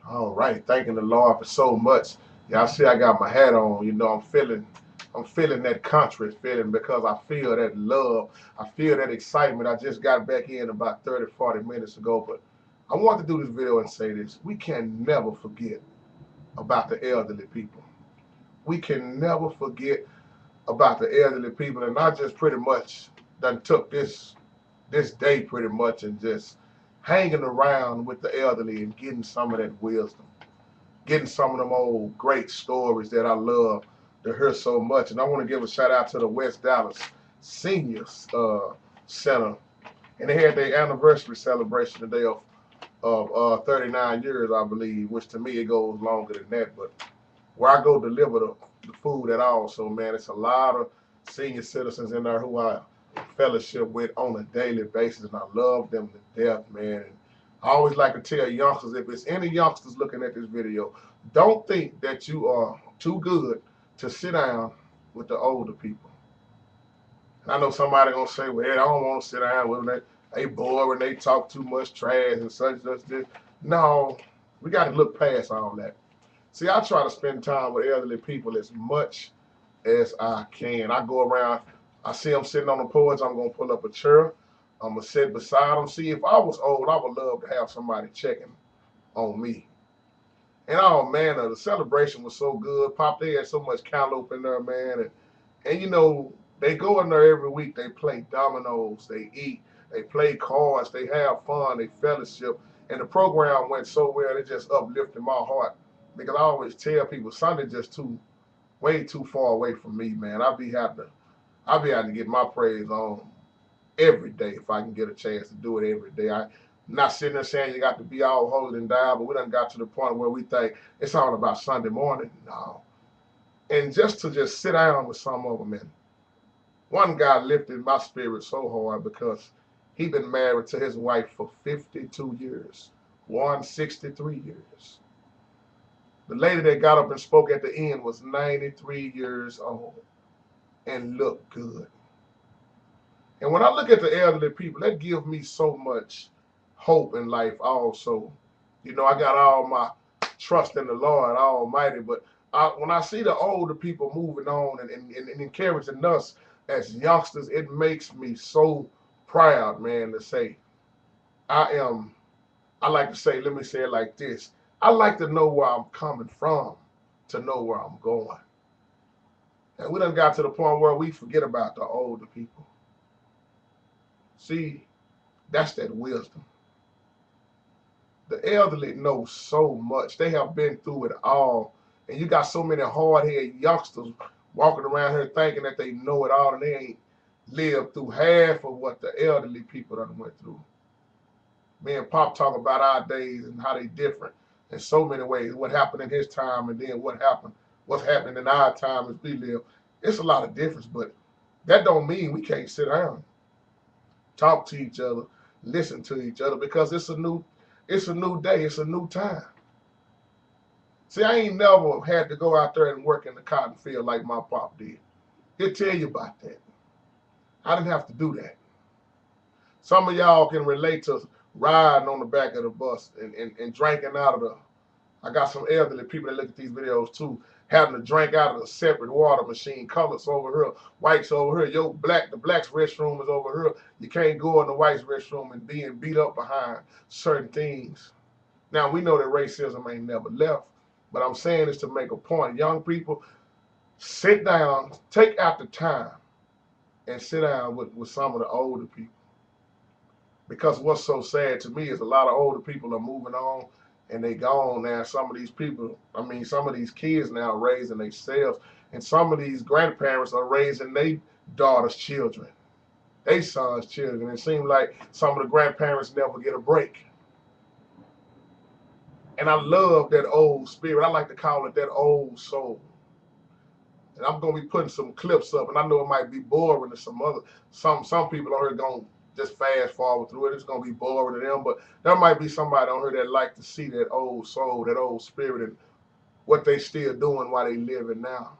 All right, thanking the Lord for so much. Y'all see I got my hat on. You know, I'm feeling that country feeling because I feel that love. I feel that excitement. I just got back in about 30, 40 minutes ago, but I want to do this video and say this. We can never forget about the elderly people. We can never forget about the elderly people, and I just pretty much done took this day pretty much and just hanging around with the elderly and getting some of that wisdom, getting some of them old great stories that I love to hear so much. And I want to give a shout out to the West Dallas Seniors Center, and they had their anniversary celebration today of 39 years, I believe, which to me it goes longer than that. But where I go deliver the food at all, so man, it's a lot of senior citizens in there who I fellowship with on a daily basis, and I love them to death, man. And I always like to tell youngsters, if it's any youngsters looking at this video, don't think that you are too good to sit down with the older people. And I know somebody gonna say, well, I don't want to sit down with them. They boring, they talk too much trash and such. This. No, we got to look past all that. See, I try to spend time with elderly people as much as I can. I go around, I see them sitting on the porch, I'm going to pull up a chair. I'm going to sit beside them. See, if I was old, I would love to have somebody checking on me. And oh, man, the celebration was so good. Pop, they had so much cantaloupe in there, man. And you know, they go in there every week. They play dominoes, they eat, they play cards, they have fun, they fellowship. And the program went so well, it just uplifted my heart. Because I always tell people Sunday just way too far away from me, man. I'll be having to get my praise on every day if I can get a chance to do it every day. I'm not sitting there saying you got to be all holy and down, but we done got to the point where we think it's all about Sunday morning. No. And just sit down with some of them. And one guy lifted my spirit so hard because he been married to his wife for 52 years, 163 years. The lady that got up and spoke at the end was 93 years old and looked good. And when I look at the elderly people, that gives me so much hope in life also. You know, I got all my trust in the Lord Almighty, but when I see the older people moving on and encouraging us as youngsters, it makes me so proud, man, to say, I like to say, let me say it like this. I like to know where I'm coming from to know where I'm going. And we done got to the point where we forget about the older people. See, that's that wisdom. The elderly know so much. They have been through it all. And you got so many hard-headed youngsters walking around here thinking that they know it all and they ain't lived through half of what the elderly people done went through. Me and Pop talk about our days and how they different in so many ways. What happened in his time and then what's happening in our time as we live. It's a lot of difference, but that don't mean we can't sit down, talk to each other, listen to each other, because it's a new day, it's a new time. See, I ain't never had to go out there and work in the cotton field like my pop did. He'll tell you about that. I didn't have to do that. Some of y'all can relate to riding on the back of the bus and drinking out of I got some elderly people that look at these videos too, having to drink out of a separate water machine, colors over here, whites over here. The black's restroom is over here. You can't go in the white's restroom and being beat up behind certain things. Now, we know that racism ain't never left, but I'm saying this to make a point. Young people, sit down, take out the time and sit down with some of the older people. Because what's so sad to me is a lot of older people are moving on and they gone now. Some of these people, some of these kids now are raising themselves, and some of these grandparents are raising their daughters' children, their sons' children. It seems like some of the grandparents never get a break. And I love that old spirit. I like to call it that old soul. And I'm gonna be putting some clips up, and I know it might be boring to some people on here gonna just fast forward through it. It's gonna be boring to them, but there might be somebody on here that like to see that old soul, that old spirit, and what they still doing while they living now.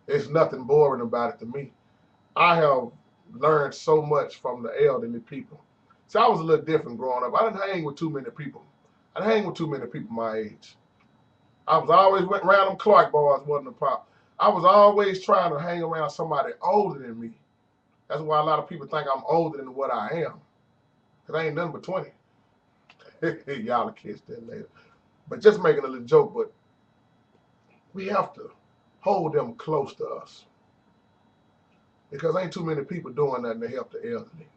There's nothing boring about it to me. I have learned so much from the elderly people. So I was a little different growing up. I didn't hang with too many people. I didn't hang with too many people my age. I was always went around them Clark boys, wasn't a pop. I was always trying to hang around somebody older than me. That's why a lot of people think I'm older than what I am. Because I ain't nothing but 20. Y'all will catch that later. But just making a little joke, but we have to hold them close to us. Because ain't too many people doing nothing to help the elderly.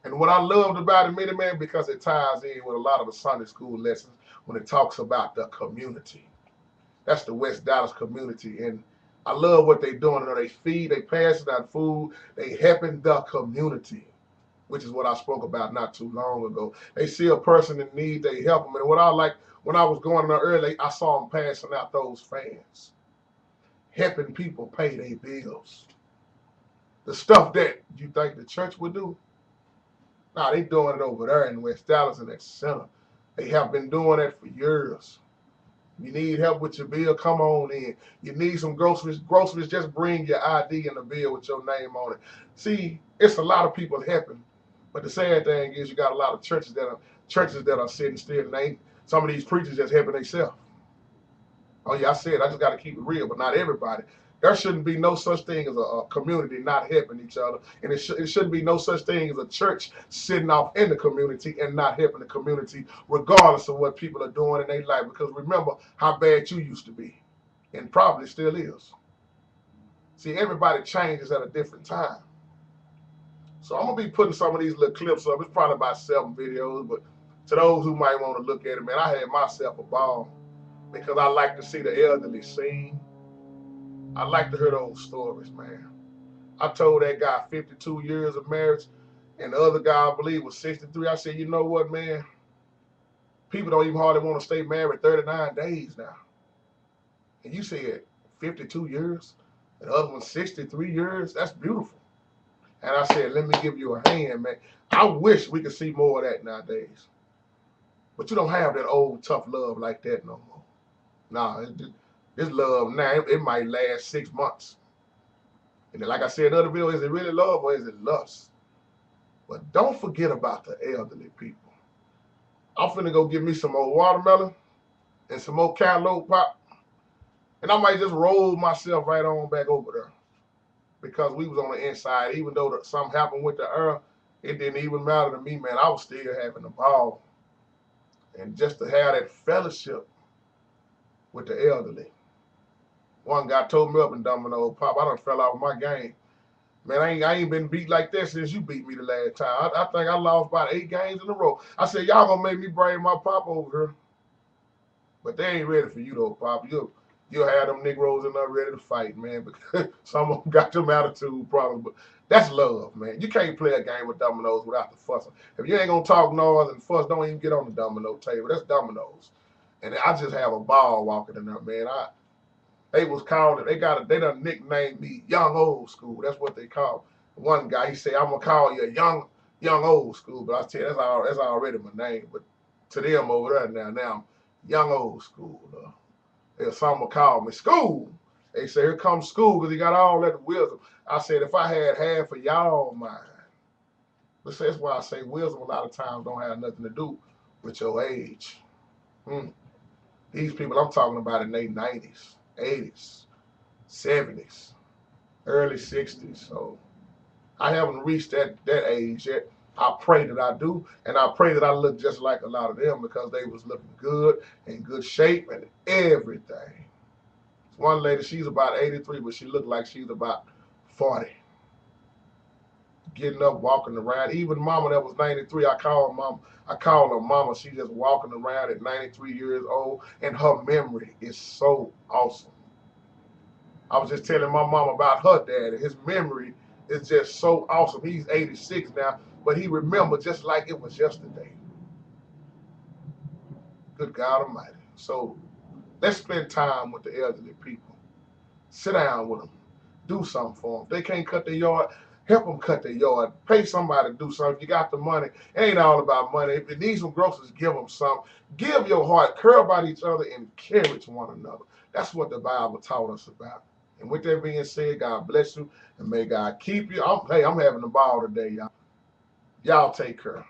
And what I loved about it, man, because it ties in with a lot of the Sunday school lessons when it talks about the community. That's the West Dallas community. And I love what they're doing. They feed, they passing out food, they helping the community, which is what I spoke about not too long ago. They see a person in need, they help them. And what I like, when I was going there early, I saw them passing out those fans, helping people pay their bills. The stuff that you think the church would do, nah, they doing it over there in West Dallas in that center. They have been doing that for years. You need help with your bill, come on in. You need some groceries, just bring your ID and the bill with your name on it. See, it's a lot of people helping, but the sad thing is you got a lot of churches that are sitting still, and some of these preachers just helping themselves. Oh yeah, I said I just got to keep it real, but not everybody. There shouldn't be no such thing as a community not helping each other. And it shouldn't be no such thing as a church sitting off in the community and not helping the community, regardless of what people are doing in their life. Because remember how bad you used to be, and probably still is. See, everybody changes at a different time. So I'm going to be putting some of these little clips up. It's probably about 7 videos, but to those who might want to look at it, man, I had myself a ball because I like to see the elderly sing. I like to hear those stories, man. I told that guy 52 years of marriage, and the other guy, I believe, was 63. I said, you know what, man? People don't even hardly want to stay married 39 days now. And you said 52 years, and the other one 63 years. That's beautiful. And I said, let me give you a hand, man. I wish we could see more of that nowadays. But you don't have that old tough love like that no more. Nah, this love now, it might last 6 months. And then, like I said in other video, is it really love or is it lust? But don't forget about the elderly people. I'm finna go get me some more watermelon and some more cantaloupe pop. And I might just roll myself right on back over there. Because we was on the inside, even though something happened with the earth, it didn't even matter to me, man. I was still having a ball. And just to have that fellowship with the elderly. One guy told me up in Domino, Pop, I done fell out of my game. Man, I ain't been beat like that since you beat me the last time. I think I lost about 8 games in a row. I said, y'all gonna make me bring my Pop over here. But they ain't ready for you though, Pop. You'll have them Negroes in there ready to fight, man, because some of them got them attitude problems. But that's love, man. You can't play a game with dominoes without the fussing. If you ain't gonna talk noise and fuss, don't even get on the domino table. That's dominoes. And I just have a ball walking in there, man. They done nicknamed me Young Old School. That's what they call one guy. He said, I'm gonna call you young old school. But I tell you, that's already my name. But to them over there now I'm Young Old School. Some will call me School. They say, here comes School, because he got all that wisdom. I said, if I had half of y'all mind. But that's why I say wisdom a lot of times don't have nothing to do with your age. These people I'm talking about in their 90s. 80s, 70s, early 60s. So I haven't reached that age yet. I pray that I do, and I pray that I look just like a lot of them because they was looking good, in good shape, and everything. One lady, she's about 83, but she looked like she's about 40. Getting up, walking around. Even mama that was 93, I call her mama. She just walking around at 93 years old, and her memory is so awesome. I was just telling my mom about her dad, and his memory is just so awesome. He's 86 now, but he remembered just like it was yesterday. Good God Almighty. So let's spend time with the elderly people. Sit down with them. Do something for them. If they can't cut their yard, help them cut their yard. Pay somebody to do something. If you got the money, it ain't all about money. If you need some groceries, give them some. Give your heart. Care about each other and encourage one another. That's what the Bible taught us about. And with that being said, God bless you and may God keep you. I'm having a ball today, y'all. Y'all take care.